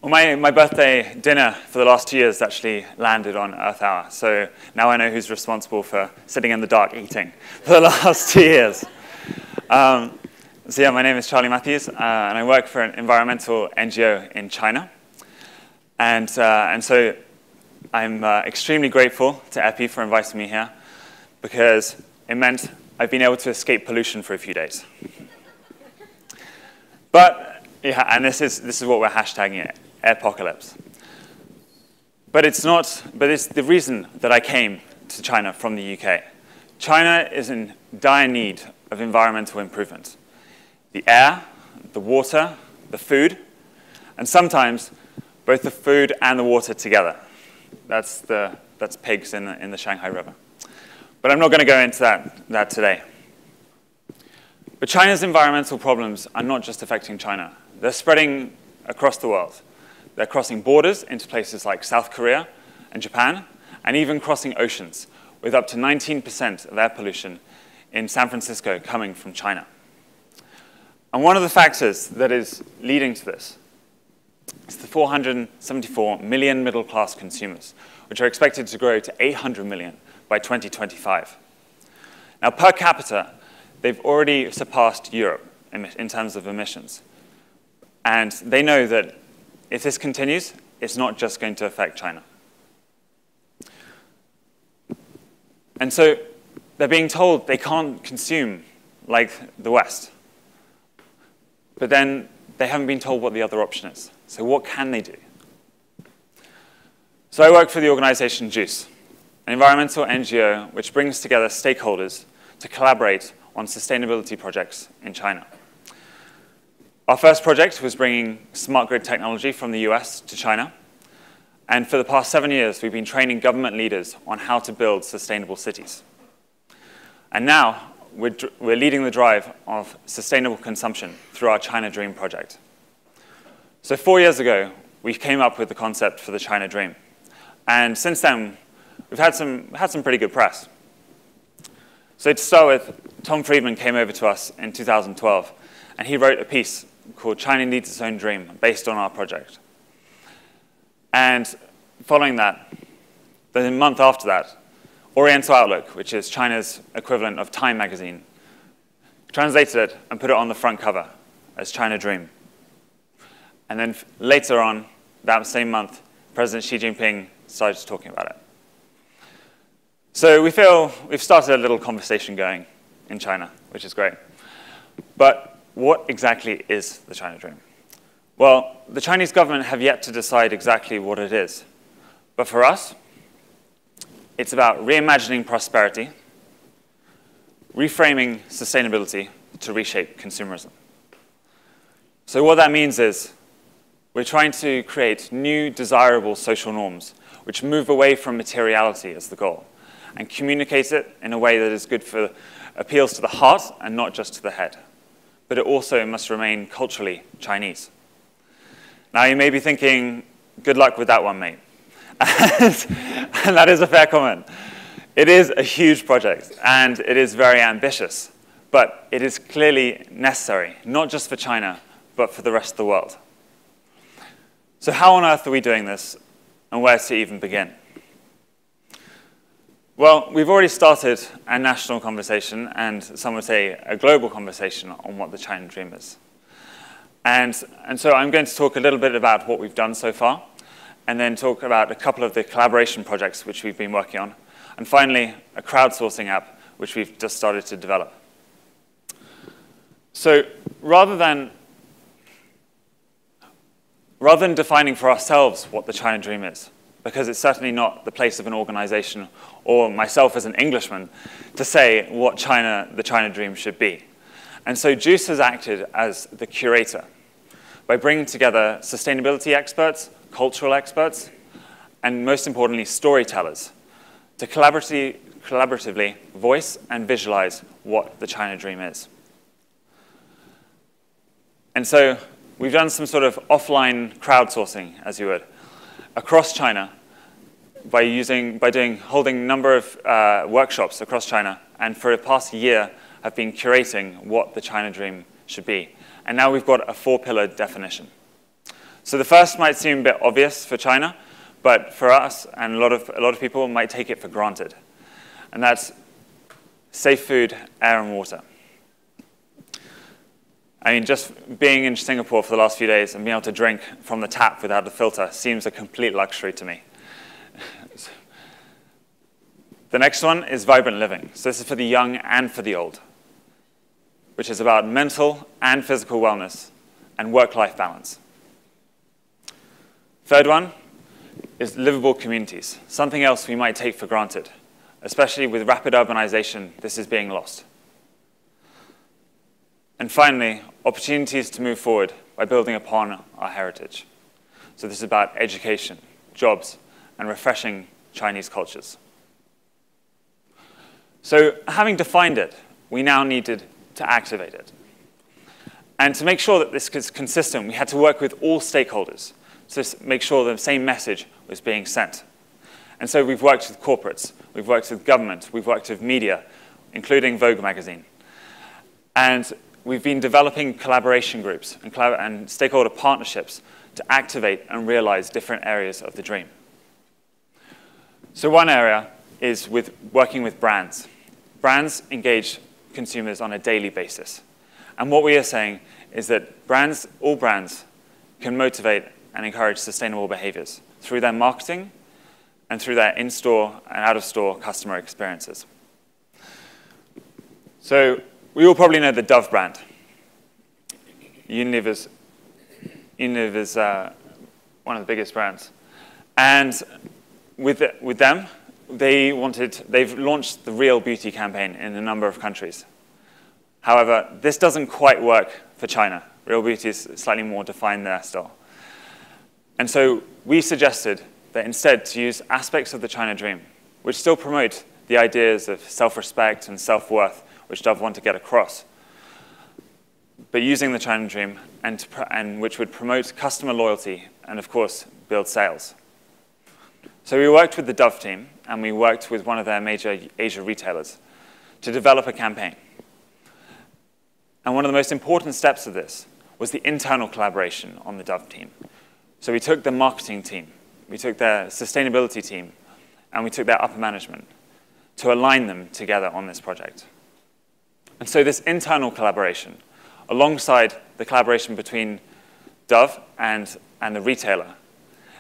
Well, my birthday dinner for the last 2 years actually landed on Earth Hour. So now I know who's responsible for sitting in the dark eating for the last 2 years. So yeah, my name is Charlie Matthews, and I work for an environmental NGO in China. And so I'm extremely grateful to EPI for inviting me here, because it meant I've been able to escape pollution for a few days. But yeah, and this is what we're hashtagging it, airpocalypse. But it's the reason that I came to China from the UK. China is in dire need of environmental improvement. The air, the water, the food, and sometimes both the food and the water together. That's pigs in the Shanghai River. But I'm not going to go into that today. But China's environmental problems are not just affecting China. They're spreading across the world. They're crossing borders into places like South Korea and Japan, and even crossing oceans, with up to 19% of air pollution in San Francisco coming from China. And one of the factors that is leading to this is the 474 million middle-class consumers, which are expected to grow to 800 million by 2025. Now, per capita, they've already surpassed Europe in terms of emissions. And they know that if this continues, it's not just going to affect China. And so they're being told they can't consume like the West. But then they haven't been told what the other option is. So what can they do? So I work for the organization JUICE, an environmental NGO which brings together stakeholders to collaborate on sustainability projects in China. Our first project was bringing smart grid technology from the US to China. And for the past 7 years, we've been training government leaders on how to build sustainable cities. And now, we're leading the drive of sustainable consumption through our China Dream project. So 4 years ago, we came up with the concept for the China Dream. And since then, we've had some pretty good press. So to start with, Tom Friedman came over to us in 2012, and he wrote a piece called China Needs Its Own Dream, based on our project. And following that, the month after that, Oriental Outlook, which is China's equivalent of Time magazine, translated it and put it on the front cover as China Dream. And then later on, that same month, President Xi Jinping started talking about it. So we feel we've started a little conversation going in China, which is great. But what exactly is the China Dream? Well, the Chinese government have yet to decide exactly what it is. But for us, it's about reimagining prosperity, reframing sustainability to reshape consumerism. So what that means is we're trying to create new, desirable social norms which move away from materiality as the goal and communicate it in a way that is good for appeals to the heart and not just to the head. But it also must remain culturally Chinese. Now, you may be thinking, good luck with that one, mate. And that is a fair comment. It is a huge project, and it is very ambitious. But it is clearly necessary, not just for China, but for the rest of the world. So how on earth are we doing this, and where to even begin? Well, we've already started a national conversation, and some would say a global conversation on what the China Dream is. And so I'm going to talk a little bit about what we've done so far, and then talk about a couple of the collaboration projects which we've been working on, and finally, a crowdsourcing app which we've just started to develop. So rather than defining for ourselves what the China Dream is, because it's certainly not the place of an organization or myself as an Englishman to say what the China Dream should be. And so JUICE has acted as the curator by bringing together sustainability experts, cultural experts, and most importantly, storytellers to collaboratively voice and visualize what the China Dream is. And so we've done some sort of offline crowdsourcing, as you would, across China by holding a number of workshops across China, and for the past year have been curating what the China Dream should be. And now we've got a 4-pillar definition. So the first might seem a bit obvious for China, but for us and a lot of people might take it for granted. And that's safe food, air, and water. I mean, just being in Singapore for the last few days and being able to drink from the tap without a filter seems a complete luxury to me. The next one is vibrant living. So this is for the young and for the old, which is about mental and physical wellness and work-life balance. Third one is livable communities, something else we might take for granted. Especially with rapid urbanization, this is being lost. And finally, opportunities to move forward by building upon our heritage. So this is about education, jobs, and refreshing Chinese cultures. So having defined it, we now needed to activate it. And to make sure that this is consistent, we had to work with all stakeholders to make sure the same message was being sent. And so we've worked with corporates, we've worked with government, we've worked with media, including Vogue magazine. And we've been developing collaboration groups and stakeholder partnerships to activate and realize different areas of the dream. So one area is with working with brands. Brands engage consumers on a daily basis. And what we are saying is that all brands can motivate and encourage sustainable behaviors through their marketing and through their in-store and out-of-store customer experiences. So we all probably know the Dove brand. Unilever's one of the biggest brands. And with them, they've launched the Real Beauty campaign in a number of countries. However, this doesn't quite work for China. Real Beauty is slightly more defined there still. And so we suggested that instead to use aspects of the China dream, which still promote the ideas of self-respect and self-worth, which Dove want to get across, but using the China dream and which would promote customer loyalty and, of course, build sales. So we worked with the Dove team, and we worked with one of their major Asia retailers to develop a campaign. And one of the most important steps of this was the internal collaboration on the Dove team. So we took the marketing team, we took their sustainability team, and we took their upper management to align them together on this project. And so this internal collaboration, alongside the collaboration between Dove and the retailer,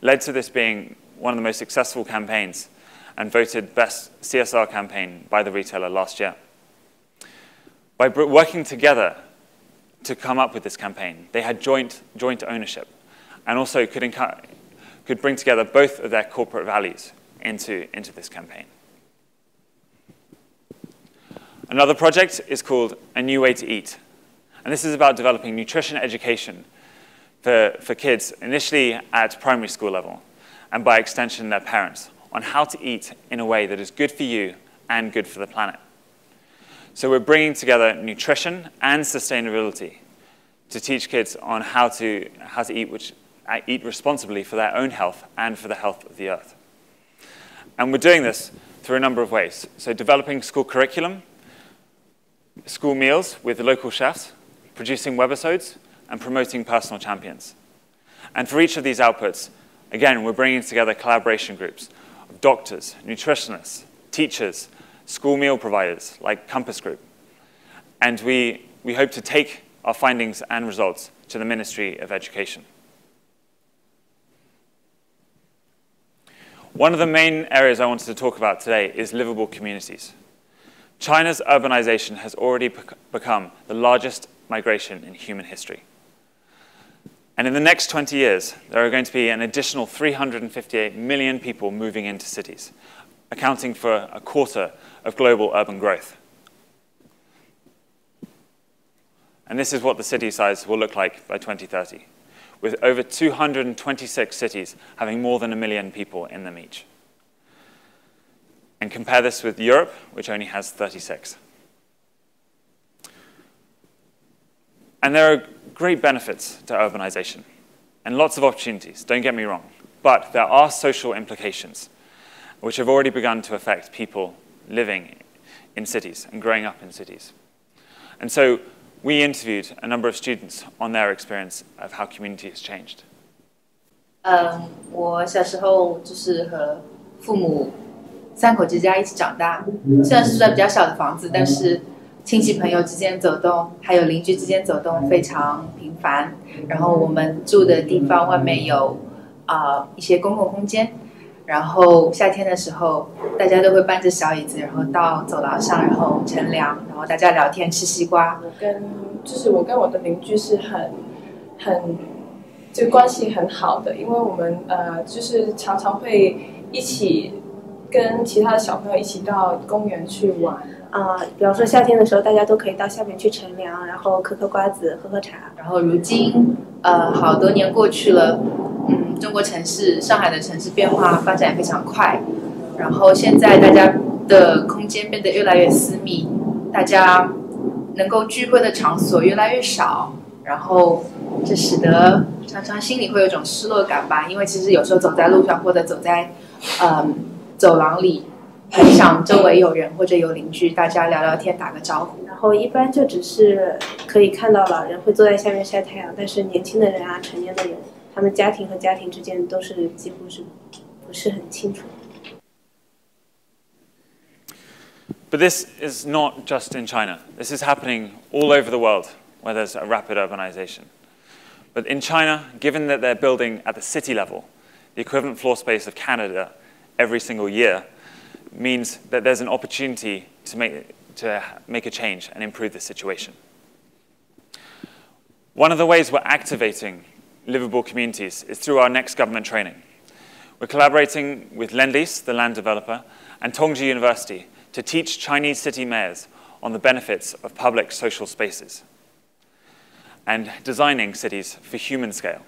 led to this being one of the most successful campaigns and voted best CSR campaign by the retailer last year. By working together to come up with this campaign, they had joint ownership and also could bring together both of their corporate values into this campaign. Another project is called A New Way to Eat. And this is about developing nutrition education for kids, initially at primary school level, and by extension their parents, on how to eat in a way that is good for you and good for the planet. So we're bringing together nutrition and sustainability to teach kids on how to eat responsibly for their own health and for the health of the earth. And we're doing this through a number of ways. So developing school curriculum, school meals with local chefs, producing webisodes, and promoting personal champions. And for each of these outputs, again, we're bringing together collaboration groups of doctors, nutritionists, teachers, school meal providers like Compass Group. And we hope to take our findings and results to the Ministry of Education. One of the main areas I wanted to talk about today is livable communities. China's urbanization has already become the largest migration in human history. And in the next 20 years, there are going to be an additional 358 million people moving into cities, accounting for a quarter of global urban growth. And this is what the city size will look like by 2030. With over 226 cities having more than 1 million people in them each. And compare this with Europe, which only has 36. And there are great benefits to urbanization, and lots of opportunities, don't get me wrong. But there are social implications, which have already begun to affect people living in cities and growing up in cities. And so we interviewed a number of students on their experience of how community has changed. 我小时候就是和父母3口之家一起长大，虽然是住在比较小的房子，但是亲戚朋友之间走动，还有邻居之间走动非常频繁。然后我们住的地方外面有一些公共空间，然后夏天的时候，大家都会搬着小椅子，然后到走廊上，然后乘凉，然后大家聊天吃西瓜。我跟我的邻居是就关系很好的，因为我们就是常常会一起跟其他的小朋友一起到公园去玩。比方说夏天的时候，大家都可以到下面去乘凉，然后嗑瓜子、喝茶。然后如今好多年过去了，中国城市上海的城市变化发展非常快，然后现在大家的空间变得越来越私密，大家能够聚会的场所越来越少，然后这使得常常心里会有一种失落感吧，因为其实有时候走在路上或者走在走廊里，很想周围有人或者有邻居，大家聊聊天打个招呼。然后一般就只是可以看到老人会坐在下面晒太阳，但是年轻的人啊、成年的人，他们家庭和家庭之间都是几乎是不是很清楚。But this is not just in China. This is happening all over the world where there's a rapid urbanization. But in China, given that they're building at the city level, the equivalent floor space of Canada every single year, means that there's an opportunity to make a change and improve the situation. One of the ways we're activating livable communities is through our next government training. We're collaborating with Lendlease, the land developer, and Tongji University to teach Chinese city mayors on the benefits of public social spaces and designing cities for human scale.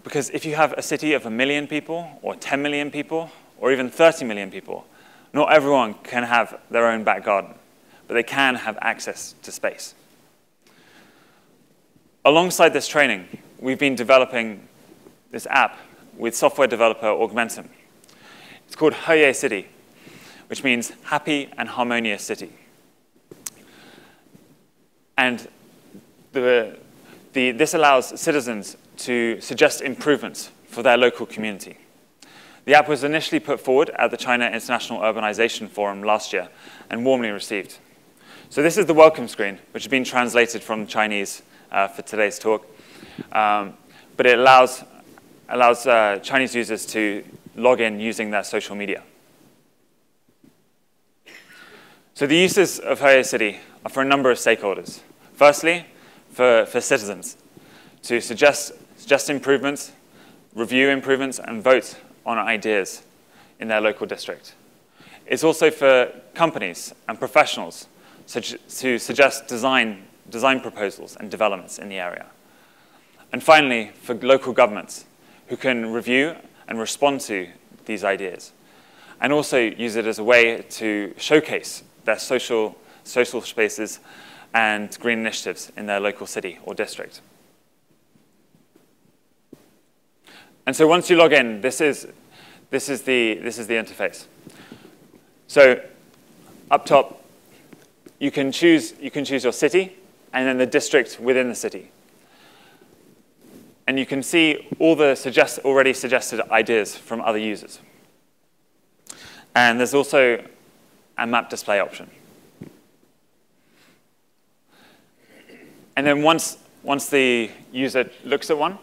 Because if you have a city of 1 million people, or 10 million people, or even 30 million people, not everyone can have their own back garden, but they can have access to space. Alongside this training, we've been developing this app with software developer Augmentum. It's called Heye City, which means happy and harmonious city. And this allows citizens to suggest improvements for their local community. The app was initially put forward at the China International Urbanization Forum last year and warmly received. So this is the welcome screen, which has been translated from Chinese for today's talk. But it allows Chinese users to log in using their social media. So the uses of Heye City are for a number of stakeholders. Firstly, for citizens to suggest improvements, review improvements, and vote on ideas in their local district. It's also for companies and professionals to suggest design proposals and developments in the area. And finally, for local governments who can review and respond to these ideas, and also use it as a way to showcase their social spaces and green initiatives in their local city or district. And so once you log in, this is the interface. So up top, you can choose your city and then the district within the city. And you can see all the already suggested ideas from other users. And there's also a map display option. And then once the user looks at one,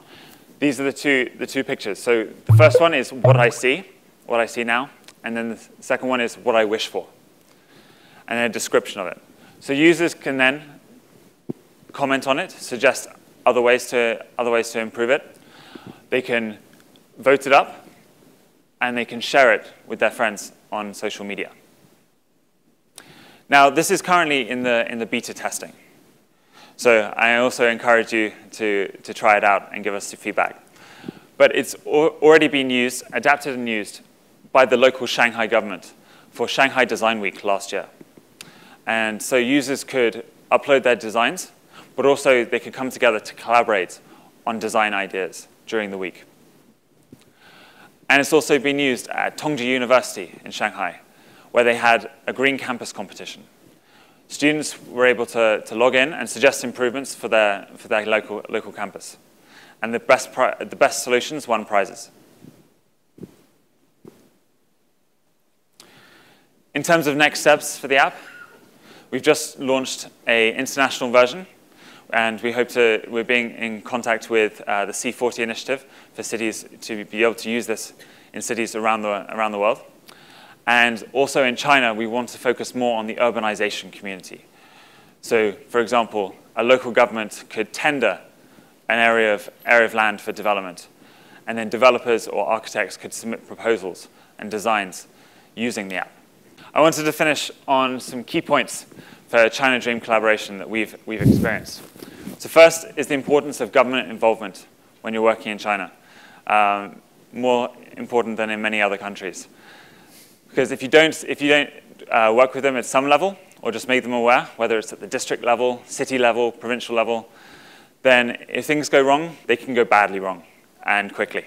these are the two pictures. So the first one is what I see now, and then the second one is what I wish for, and then a description of it. So users can then comment on it, suggest other ways to improve it. They can vote it up, and they can share it with their friends on social media. Now, this is currently in the beta testing. So I also encourage you to try it out and give us your feedback. But it's already been used, adapted and used by the local Shanghai government for Shanghai Design Week last year. And so users could upload their designs, but also they could come together to collaborate on design ideas during the week. And it's also been used at Tongji University in Shanghai, where they had a green campus competition. Students were able to log in and suggest improvements for their local campus. and the best solutions won prizes. In terms of next steps for the app, we've just launched an international version, and we're being in contact with the C40 initiative for cities to be able to use this in cities around the world. And also in China, we want to focus more on the urbanization community. So, for example, a local government could tender an area of land for development, and then developers or architects could submit proposals and designs using the app. I wanted to finish on some key points for China Dream collaboration that we've experienced. So first is the importance of government involvement when you're working in China, more important than in many other countries. Because if you don't work with them at some level, or just make them aware, whether it's at the district level, city level, provincial level, then if things go wrong, they can go badly wrong, and quickly.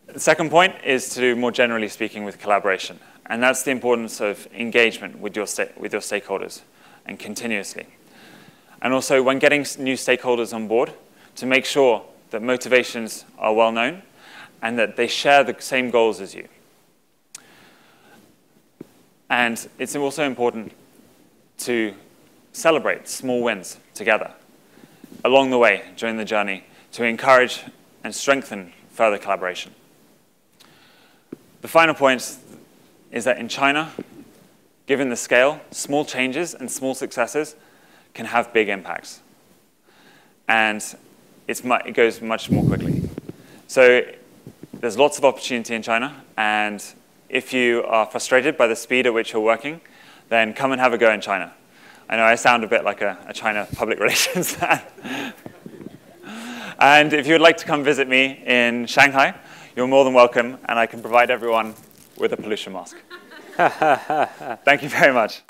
The second point is to do, more generally speaking, with collaboration. And that's the importance of engagement with your stakeholders, and continuously. And also, when getting new stakeholders on board, to make sure that motivations are well known, and that they share the same goals as you. And it's also important to celebrate small wins together along the way during the journey to encourage and strengthen further collaboration. The final point is that in China, given the scale, small changes and small successes can have big impacts. And it goes much more quickly. So there's lots of opportunity in China, and if you are frustrated by the speed at which you're working, then come and have a go in China. I know I sound a bit like a China public relations man. And if you would like to come visit me in Shanghai, you're more than welcome, and I can provide everyone with a pollution mask. Thank you very much.